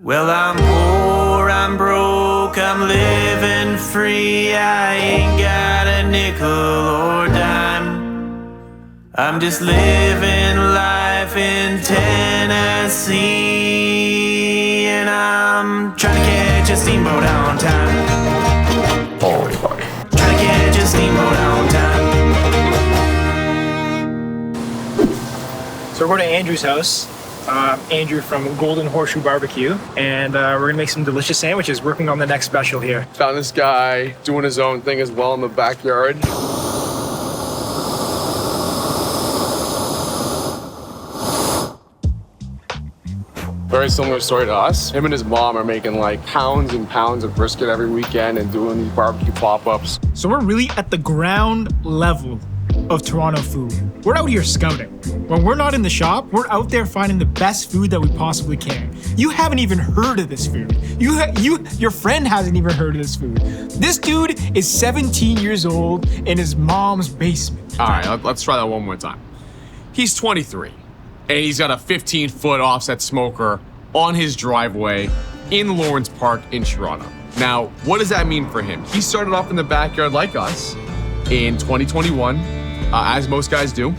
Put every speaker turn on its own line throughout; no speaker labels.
Well, I'm poor, I'm broke, I'm living free. I ain't got a nickel or dime. I'm just living life in Tennessee, and I'm trying to catch a steamboat on time.
Holy fuck.
Trying to catch a steamboat on time.
So we're going to Andrew's house. Andrew from Golden Horseshoe BBQ, and we're gonna make some delicious sandwiches, working on the next special here.
Found this guy doing his own thing as well in the backyard. Very similar story to us. Him and his mom are making like pounds and pounds of brisket every weekend and doing these barbecue pop-ups.
So we're really at the ground level of Toronto food. We're out here scouting. When we're not in the shop, we're out there finding the best food that we possibly can. You haven't even heard of this food. Your friend hasn't even heard of this food. This dude is 17 years old in his mom's basement.
All right, let's try that one more time. He's 23, and he's got a 15-foot offset smoker on his driveway in Lawrence Park in Toronto. Now, what does that mean for him? He started off in the backyard like us in 2021, as most guys do.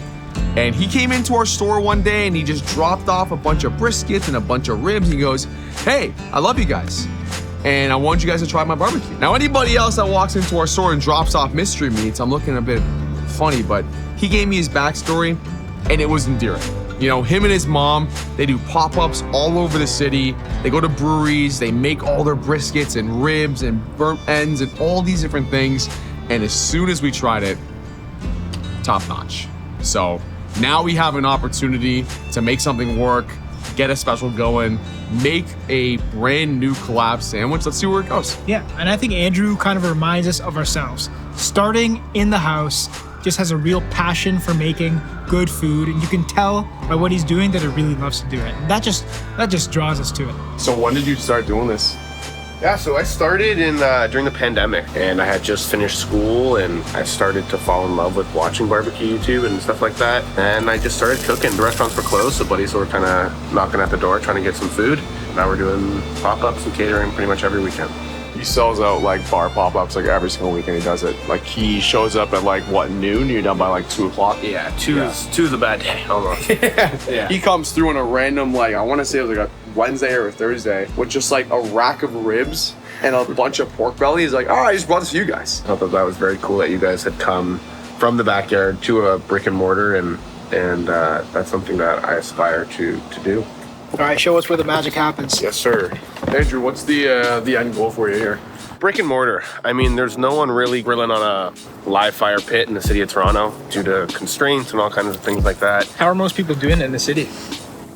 And he came into our store one day and he just dropped off a bunch of briskets and a bunch of ribs. He goes, "Hey, I love you guys, and I want you guys to try my barbecue." Now, anybody else that walks into our store and drops off mystery meats, I'm looking a bit funny, but he gave me his backstory and it was endearing. You know, him and his mom, they do pop-ups all over the city. They go to breweries, they make all their briskets and ribs and burnt ends and all these different things. And as soon as we tried it, top notch. So now we have an opportunity to make something work, get a special going, make a brand new collab sandwich. Let's see where it goes.
Yeah, and I think Andrew kind of reminds us of ourselves. Starting in the house, just has a real passion for making good food, and you can tell by what he's doing that he really loves to do it. And that just draws us to it.
So when did you start doing this?
Yeah, so I started during the pandemic, and I had just finished school, and I started to fall in love with watching barbecue YouTube and stuff like that. And I just started cooking. The restaurants were closed, so buddies were kind of knocking at the door trying to get some food. Now we're doing pop-ups and catering pretty much every weekend.
He sells out like bar pop-ups like every single weekend he does it. Like he shows up at like what, noon? You're done by like 2 o'clock?
Yeah, two's a bad day almost.
Yeah. He comes through on a random, like, I want to say it was like a Wednesday or a Thursday with just like a rack of ribs and a bunch of pork belly. He's like, "Oh, I just brought this for you guys."
I thought that was very cool that you guys had come from the backyard to a brick and mortar, and that's something that I aspire to do.
All right, show us where the magic happens.
Yes, sir.
Andrew, what's the end goal for you here?
Brick and mortar. I mean, there's no one really grilling on a live fire pit in the city of Toronto due to constraints and all kinds of things like that.
How are most people doing it in the city?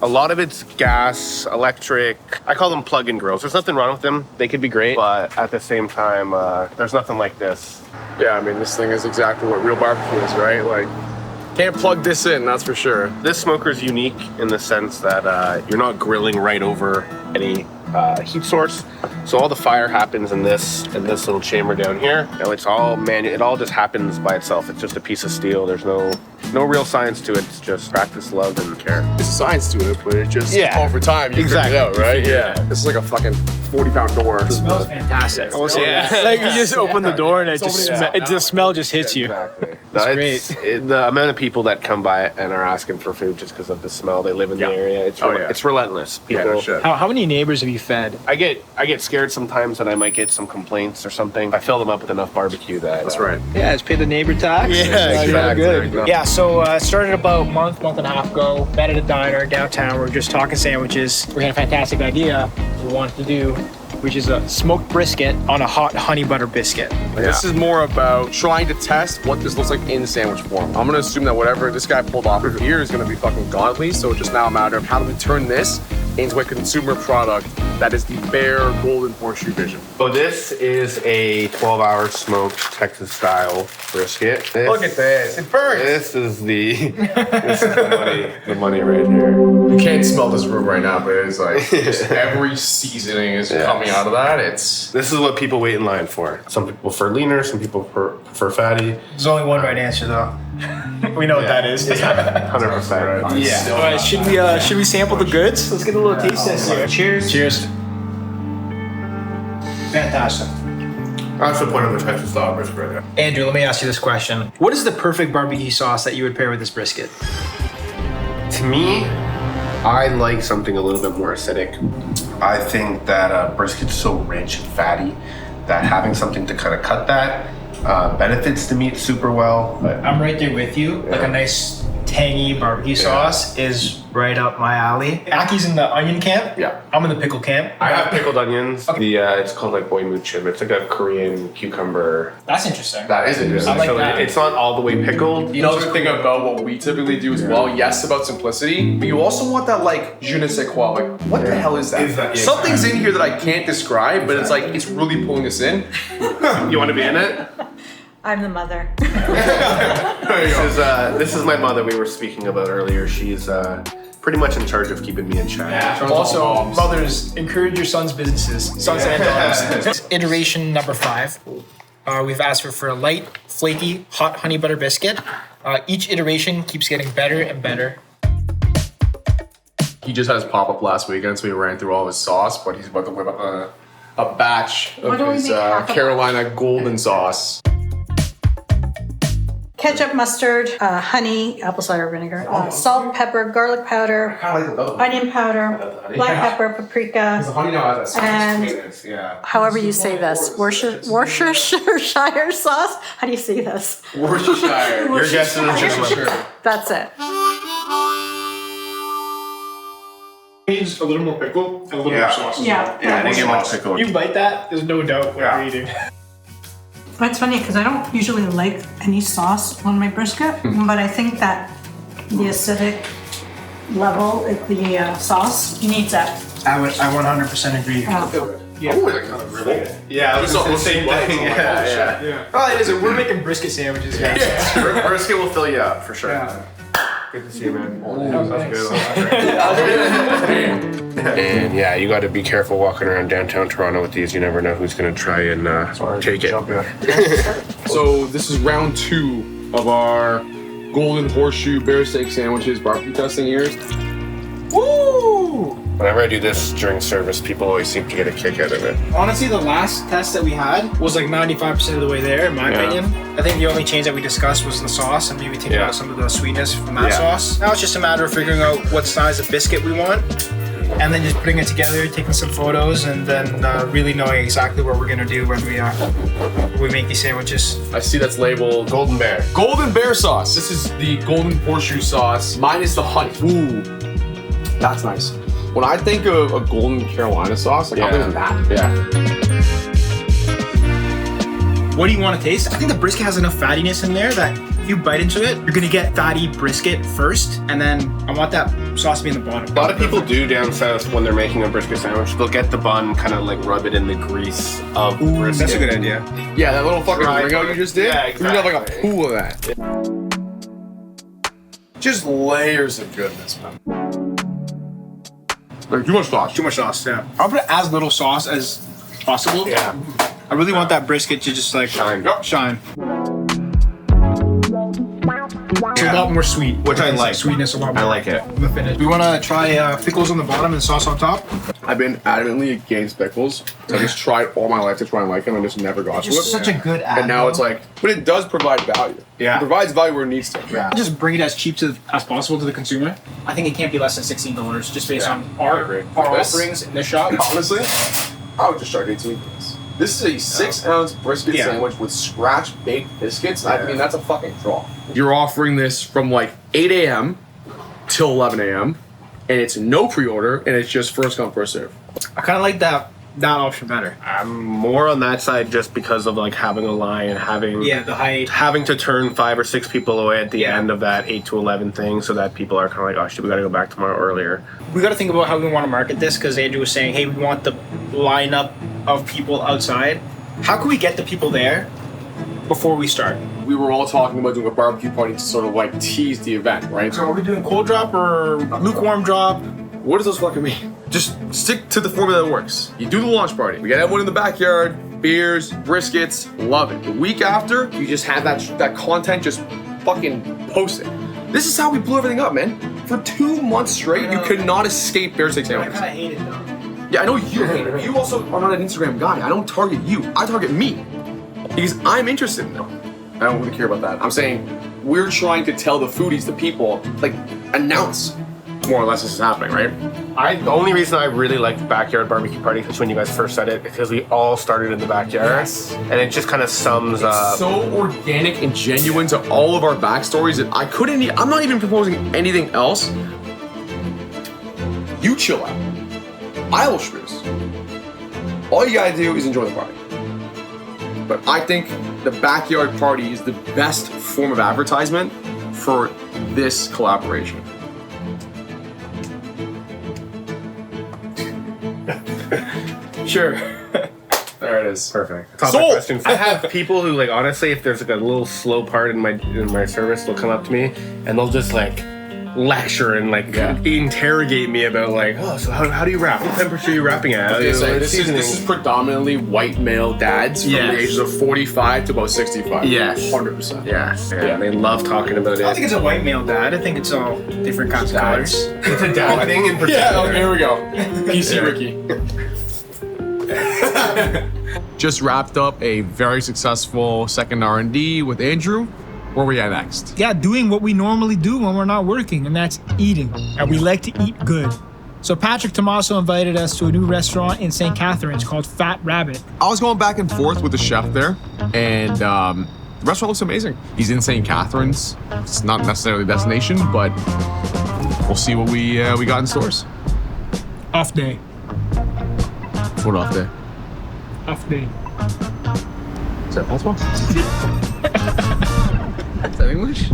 A lot of it's gas, electric. I call them plug-in grills. There's nothing wrong with them. They could be great, but at the same time, there's nothing like this.
Yeah, I mean, this thing is exactly what real barbecue is, right? Like, can't plug this in, that's for sure.
This smoker is unique in the sense that you're not grilling right over any heat source. So all the fire happens in this little chamber down here. Now it's all manual. It all just happens by itself. It's just a piece of steel. There's no real science to it. It's just practice, love, and care.
There's a science to it, but it just, over time, you figure it out, right? Yeah. This is like a fucking 40-pound door.
It smells fantastic. Like you just open the door and the smell just hits you.
Exactly.
It's
great. The amount of people that come by and are asking for food just because of the smell. They live in the area. It's relentless. People,
How many neighbors have you fed?
I get scared sometimes that I might get some complaints or something. I fill them up with enough barbecue that.
That's right.
Yeah, just pay the neighbor tax.
Yeah, exactly.
Good. Yeah, so it started about a month and a half ago. Met at a diner downtown. We were just talking sandwiches. We had a fantastic idea we wanted to do, which is a smoked brisket on a hot honey butter biscuit.
This is more about trying to test what this looks like in sandwich form. I'm gonna assume that whatever this guy pulled off of here is gonna be fucking godly, so it's just now a matter of how do we turn this into a consumer product that is the bare Golden Horseshoe vision.
So this is a 12-hour smoked Texas-style brisket.
Look at this, it burns!
This is the money right here.
You can't smell this room right now, but it's like just every seasoning is coming out of that.
This is what people wait in line for. Some people prefer leaner, some people prefer fatty.
There's only one right answer though. We know what that is.
100%.
Yeah. All right, should we sample the goods? Let's get a little taste test here. Cheers. Cheers. Fantastic.
That's the point of the Texas style brisket right there.
Andrew, let me ask you this question. What is the perfect barbecue sauce that you would pair with this brisket?
To me, I like something a little bit more acidic. I think that brisket's so rich and fatty that having something to kind of cut that benefits the meat super well. But
I'm right there with you. Like a nice tangy barbecue sauce is right up my alley. Aki's in the onion camp.
Yeah.
I'm in the pickle camp.
I have pickled onions. It's called like boy muchim. It's like a Korean cucumber.
That's interesting.
That is interesting.
I like
So
that.
It's not all the way pickled.
You know the thing about what we typically do as well, yes, about simplicity, but you also want that like je ne sais quoi, like what the hell is that?
Yeah,
Something's in here that I can't describe, but it's like, it's really pulling us in.
You want to be in it?
I'm the mother.
This is my mother we were speaking about earlier. She's pretty much in charge of keeping me in check.
Also, mothers, encourage your sons' businesses. Sons and daughters. Iteration number 5. We've asked for a light, flaky, hot honey butter biscuit. Each iteration keeps getting better and better.
He just had his pop-up last weekend, so he ran through all his sauce, but he's about to whip up a batch
What do
of
we
his
make half of?
Carolina golden sauce.
Ketchup, mustard, honey, apple cider vinegar, salt, pepper, garlic powder, onion powder, black pepper, paprika,
honey now has that
and however you say this, Worcestershire sauce. How do you say this?
Worcestershire. You're guessing Worcestershire.
That's it.
Needs a little more pickle and a little more sauce.
Yeah.
Yeah, I didn't get much pickle.
You bite that, there's no doubt what you're eating.
It's funny because I don't usually like any sauce on my brisket, but I think that the acidic level, the sauce needs that.
I 100% agree.
Yeah, it was the same thing. Yeah.
Oh, it is. We're making brisket sandwiches, guys.
Brisket will fill you up for sure.
Yeah.
Good to see you, man.
Thanks.
And yeah, you got to be careful walking around downtown Toronto with these. You never know who's going to try and take it.
So this is round 2 of our Golden Horseshoe bear steak sandwiches barbecue testing here.
Woo!
Whenever I do this during service, people always seem to get a kick out of it.
Honestly, the last test that we had was like 95% of the way there, in my opinion. I think the only change that we discussed was the sauce and maybe taking out some of the sweetness from that sauce. Now it's just a matter of figuring out what size of biscuit we want and then just putting it together, taking some photos, and then really knowing exactly what we're gonna do when we make these sandwiches.
I see that's labeled
Golden Bear.
Golden Bear sauce. This is the Golden Horseshoe sauce minus the honey. Ooh, that's nice. When I think of a Golden Carolina sauce, like I'm thinking that. Yeah.
What do you want to taste? I think the brisket has enough fattiness in there that if you bite into it, you're gonna get fatty brisket first, and then I want that sauce to be in the bottom.
A lot of people do down south when they're making a brisket sandwich. They'll get the bun, kind of like rub it in the grease of brisket.
That's a good idea.
Yeah, that little fucking
Right.
ring out you just did.
Yeah,
You have like a pool of that. Just layers of goodness, man. Like too much sauce.
Too much sauce, yeah. I'll put as little sauce as possible.
Yeah.
I really want that brisket to just like
Shine.
shine. It's a lot more sweet,
Which I like.
Sweetness a lot more.
I like it.
In the finish. We want to try pickles on the bottom and sauce on top.
I've been adamantly against pickles. I just tried all my life to try and like them and just never got to it.
Just such a good add.
And now it's like, but it does provide value.
Yeah.
It provides value where it needs to.
Just bring it as cheap as possible to the consumer. I think it can't be less than $16 just based on our
agree.
offerings in this shop.
Honestly, I would just charge 18 for this. This is a 6-ounce brisket sandwich with scratch baked biscuits. I mean, that's a fucking draw. You're offering this from like 8 a.m. till 11 a.m. and it's no pre-order and it's just first come, first serve.
I kind of like that option better.
I'm more on that side just because of like having a line and having
the height.
having to turn 5 or 6 people away at the end of that 8 to 11 thing, so that people are kind of like, oh shit, we got to go back tomorrow earlier.
We got to think about how we want to market this because Andrew was saying, hey, we want the lineup of people outside. How can we get the people there before we start?
We were all talking about doing a barbecue party to sort of like tease the event, right?
So are we doing cold drop or lukewarm drop?
What does those fucking mean? Just stick to the formula that works. You do the launch party. We get everyone in the backyard, beers, briskets, love it. The week after, you just have that content, just fucking post it. This is how we blew everything up, man. For 2 months straight, you could not escape bear steak
I
sandwiches.
kind of hate it though.
Yeah, I know you hate it. You also are not an Instagram guy. I don't target you. I target me. Because I'm interested in them. I don't really care about that. I'm saying we're trying to tell the foodies, the people, like, announce more or less this is happening, right?
The only reason I really like backyard barbecue parties is when you guys first said it, because we all started in the backyard.
Yes.
And it just kind of sums up.
So organic and genuine to all of our backstories that I'm not even proposing anything else. You chill out. I will schmooze. All you gotta do is enjoy the party. But I think the backyard party is the best form of advertisement for this collaboration. Sure. There it is.
Perfect. Top
Sold!
questions. I have people who, like, honestly, if there's like a little slow part in my service, they'll come up to me and they'll just like lecture and like interrogate me about like, oh, so how do you wrap? What temperature are you wrapping at?
Okay, so this is predominantly white male dads from the ages of 45 to about 65.
Yes.
100%.
Yes. Yeah. They love talking about it.
I don't think it's a white male dad. I think it's all different kinds of colors.
It's a dad thing in particular.
Yeah, okay, here we go. PC Ricky.
Just wrapped up a very successful second R&D with Andrew. Where are we at next?
Yeah, doing what we normally do when we're not working, and that's eating. And we like to eat good. So Patrick Tomaso invited us to a new restaurant in St. Catharines called Fat Rabbit.
I was going back and forth with the chef there, and the restaurant looks amazing. He's in St. Catharines. It's not necessarily a destination, but we'll see what we got in stores.
Off day.
What off there?
Off day.
Is that possible? Is that English?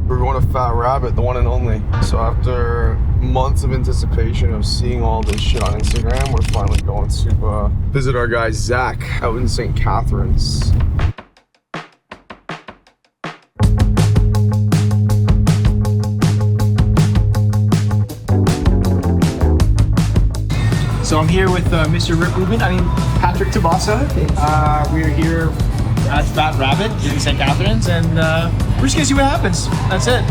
We're going to Fat Rabbit, the one and only. So after months of anticipation of seeing all this shit on Instagram, we're finally going to visit our guy Zach out in St. Catharines.
So I'm here with Mr. Rick Rubin, Patrick Tomaso. We're here at Fat Rabbit in St. Catharines, and we're just gonna see what happens. That's it.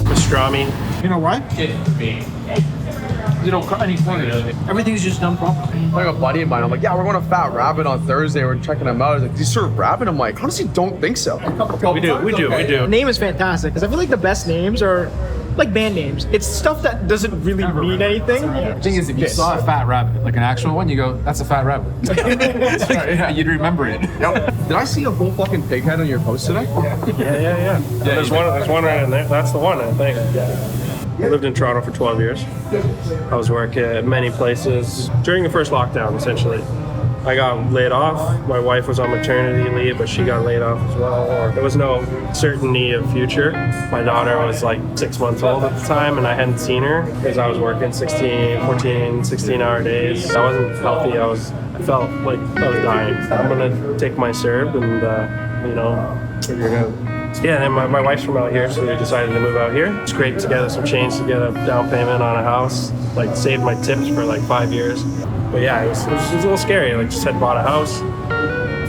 Pastrami.
You know what? You don't cut any corners. Everything's just done properly.
Like a buddy of mine, I'm like, yeah, we're going to Fat Rabbit on Thursday. We're checking them out. He's like, do you serve rabbit? I'm like, honestly, don't think so.
We do.
The name is fantastic because I feel like the best names are like band names. It's stuff that doesn't really mean anything.
The thing is, if you saw a fat rabbit, like an actual one, you go, that's a fat rabbit. Yeah, you'd remember it.
Did I see a whole fucking pig head on your post today?
Yeah. There's one right in there. That's the one, I think. I lived in Toronto for 12 years. I was working at many places during the first lockdown, essentially. I got laid off. My wife was on maternity leave, but she got laid off as well. There was no certainty of future. My daughter was like 6 months old at the time, and I hadn't seen her because I was working 16-hour days. I wasn't healthy. I felt like I was dying. I'm gonna take my CERB and figure it out. Yeah, and my wife's from out here, so we decided to move out here. Scraped together some change to get a down payment on a house. Like saved my tips for like 5 years. But yeah, it was a little scary. Like just had bought a house,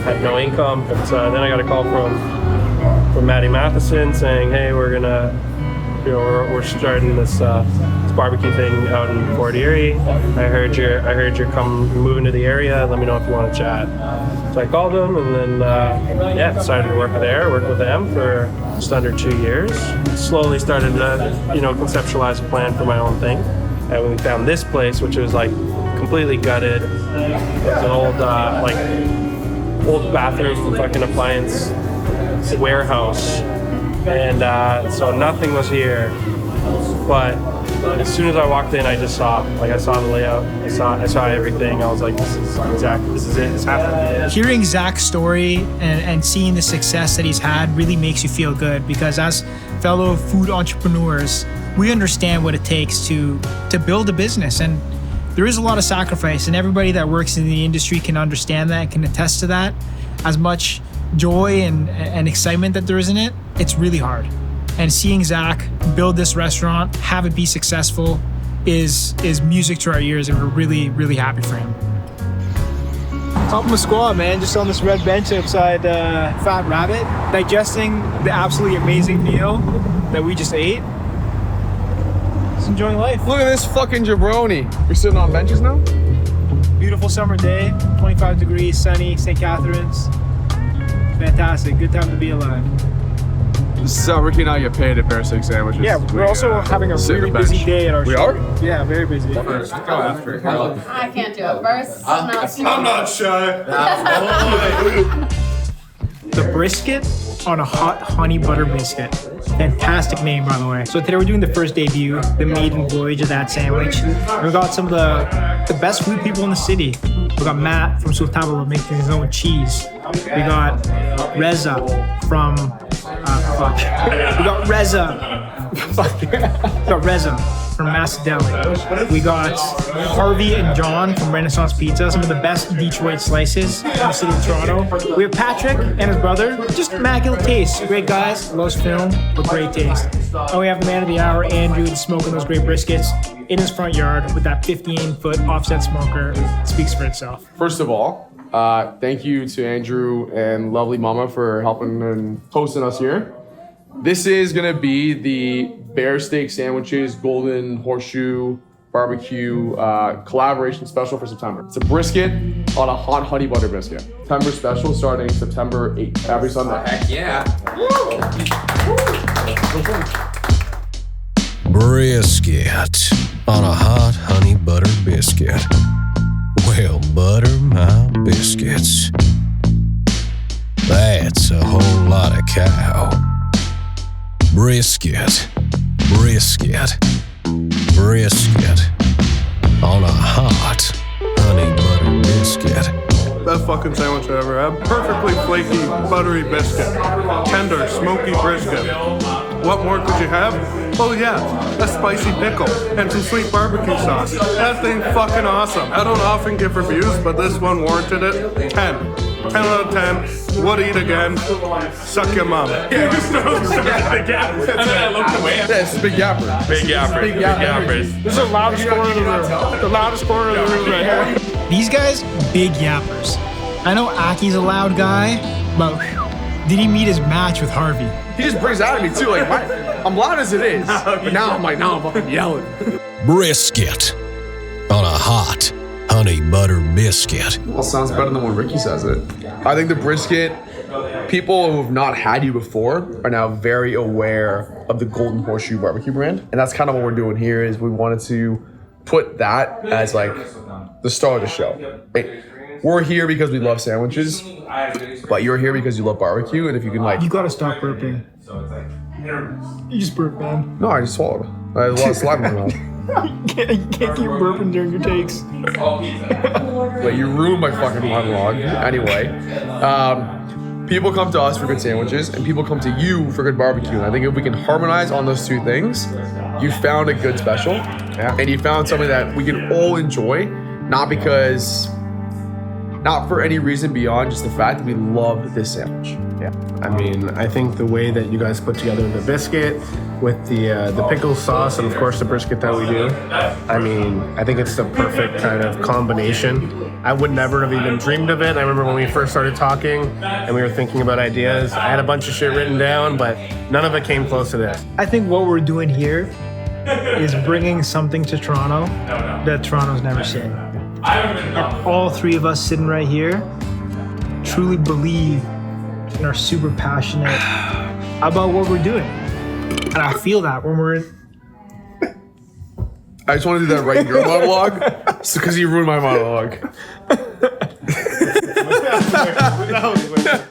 had no income. But then I got a call from Maddie Matheson saying, hey, we're gonna, we're starting this barbecue thing out in Fort Erie. I heard you're moving to the area. Let me know if you want to chat. So I called them and then decided to work with them for just under 2 years. Slowly started to conceptualize a plan for my own thing. And we found this place, which was like completely gutted. It's an old bathroom fucking appliance warehouse, and so nothing was here. But as soon as I walked in, I saw the layout. I saw everything. I was like, this is it. It's happening.
Hearing Zach's story and seeing the success that he's had really makes you feel good, because as fellow food entrepreneurs, we understand what it takes to build a business, and there is a lot of sacrifice, and everybody that works in the industry can understand that and can attest to that. As much joy and excitement that there is in it, it's really hard. And seeing Zach build this restaurant, have it be successful, is music to our ears, and we're really, really happy for him. Top of my squad, man, just on this red bench outside Fat Rabbit, digesting the absolutely amazing meal that we just ate. Just enjoying life.
Look at this fucking jabroni. You're sitting on benches now?
Beautiful summer day, 25 degrees, sunny, St. Catharines. Fantastic, good time to be alive.
This is how Ricky and I get paid at Bear Steak Sandwiches.
Yeah, we're also having a
sit
really
on the bench.
busy day at our
We
show.
are?
Yeah, very busy.
I can't do it first.
I'm not shy.
The brisket on a hot honey butter biscuit. Fantastic name, by the way. So today we're doing the first debut, the maiden voyage of that sandwich. And we got some of the best food people in the city. We got Matt from Sultana making his own cheese. We got Reza from We got Reza. We got Reza from Macedeli. We got Harvey and John from Renaissance Pizza, some of the best Detroit slices in the city of Toronto. We have Patrick and his brother, just immaculate taste. Great guys, loves film, but great taste. And we have the man of the hour, Andrew, smoking those great briskets in his front yard with that 15-foot offset smoker. It speaks for itself.
First of all, thank you to Andrew and lovely Mama for helping and hosting us here. This is gonna be the Bear Steak Sandwiches Golden Horseshoe BBQ collaboration special for September. It's a brisket on a hot honey butter biscuit. September special starting September 8th, every Sunday.
Heck yeah.
Brisket on a hot honey butter biscuit. Well, butter my biscuits. That's a whole lot of cow. Brisket, brisket, brisket on a hot honey butter biscuit.
Best fucking sandwich I ever had. Perfectly flaky, buttery biscuit. Tender, smoky brisket. What more could you have? Oh yeah, a spicy pickle and some sweet barbecue sauce. That thing's fucking awesome. I don't often give reviews, but this one warranted it. 10. 10 out of 10. Would eat again. Suck your mom.
And then I looked away.
This is Big Yapper.
Big yappers. Big yappers.
This is the loudest corner of the room. The loudest corner of the room right here. These guys, big yappers. I know Aki's a loud guy, but did he meet his match with Harvey?
He just brings out of me too, like, I'm loud as it is, but now I'm fucking yelling.
Brisket on a hot honey butter biscuit.
Well, sounds better than when Ricky says it. I think the brisket, people who have not had you before are now very aware of the Golden Horseshoe BBQ brand. And that's kind of what we're doing here is we wanted to put that as like the star of the show. Right? We're here because we love sandwiches, but you're here because you love barbecue. And if you can like...
You gotta stop burping. You just burped, man.
No, I just swallowed. I have a lot of saliva in my mouth.
You can't keep burping during your takes.
Wait, you ruined my fucking monologue. Anyway, people come to us for good sandwiches, and people come to you for good barbecue. And I think if we can harmonize on those two things, you found a good special, and you found something that we can all enjoy, not for any reason beyond just the fact that we love this sandwich.
Yeah, I mean, I think the way that you guys put together the biscuit with the pickle sauce and of course the brisket that we do, I mean, I think it's the perfect kind of combination. I would never have even dreamed of it. I remember when we first started talking and we were thinking about ideas, I had a bunch of shit written down, but none of it came close to this.
I think what we're doing here is bringing something to Toronto that Toronto's never seen. And all three of us sitting right here truly believe and are super passionate about what we're doing. And I feel that when we're
I just want to do that right in your monologue, because you ruined my monologue.
That was weird.